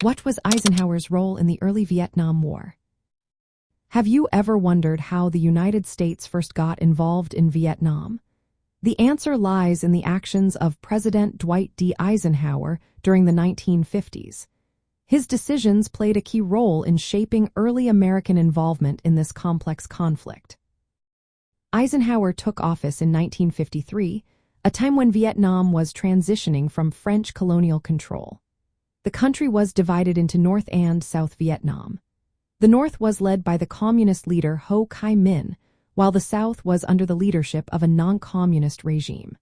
What was Eisenhower's role in the early Vietnam War? Have you ever wondered how the United States first got involved in Vietnam? The answer lies in the actions of President Dwight D. Eisenhower during the 1950s. His decisions played a key role in shaping early American involvement in this complex conflict. Eisenhower took office in 1953, a time when Vietnam was transitioning from French colonial control. The country was divided into North and South Vietnam. The North was led by the communist leader Ho Chi Minh, while the South was under the leadership of a non-communist regime.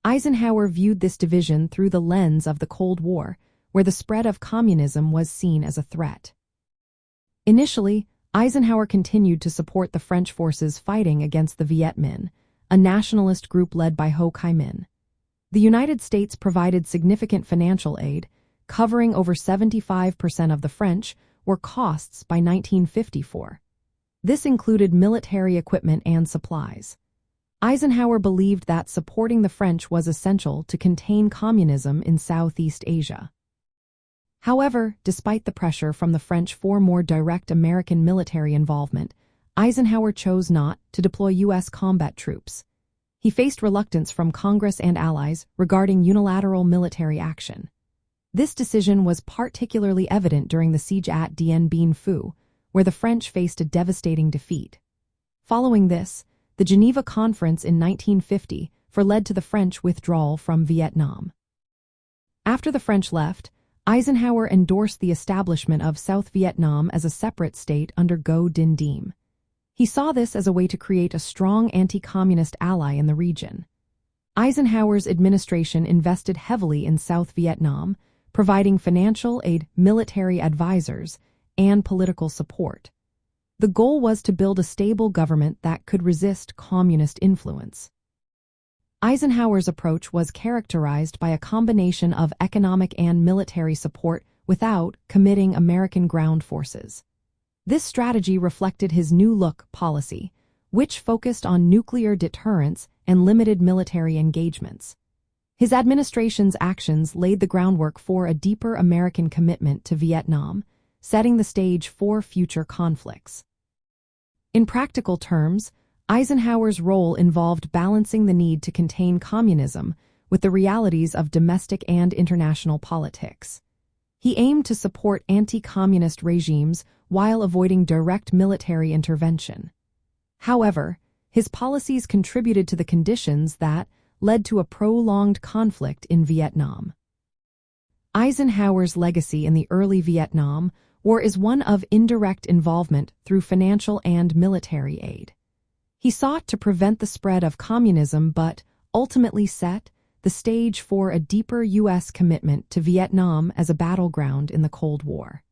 Eisenhower viewed this division through the lens of the Cold War, where the spread of communism was seen as a threat. Initially, Eisenhower continued to support the French forces fighting against the Vietminh, a nationalist group led by Ho Chi Minh. The United States provided significant financial aid, covering over 75% of the French war costs by 1954. This included military equipment and supplies. Eisenhower believed that supporting the French was essential to contain communism in Southeast Asia. However, despite the pressure from the French for more direct American military involvement, Eisenhower chose not to deploy U.S. combat troops. He faced reluctance from Congress and allies regarding unilateral military action. This decision was particularly evident during the siege at Dien Bien Phu, where the French faced a devastating defeat. Following this, the Geneva Conference in 1950 led to the French withdrawal from Vietnam. After the French left, Eisenhower endorsed the establishment of South Vietnam as a separate state under Ngo Dinh Diem. He saw this as a way to create a strong anti-communist ally in the region. Eisenhower's administration invested heavily in South Vietnam, providing financial aid, military advisors, and political support. The goal was to build a stable government that could resist communist influence. Eisenhower's approach was characterized by a combination of economic and military support without committing American ground forces. This strategy reflected his New Look policy, which focused on nuclear deterrence and limited military engagements. His administration's actions laid the groundwork for a deeper American commitment to Vietnam, setting the stage for future conflicts. In practical terms, Eisenhower's role involved balancing the need to contain communism with the realities of domestic and international politics. He aimed to support anti-communist regimes while avoiding direct military intervention. However, his policies contributed to the conditions that led to a prolonged conflict in Vietnam. Eisenhower's legacy in the early Vietnam War is one of indirect involvement through financial and military aid. He sought to prevent the spread of communism but ultimately set the stage for a deeper U.S. commitment to Vietnam as a battleground in the Cold War.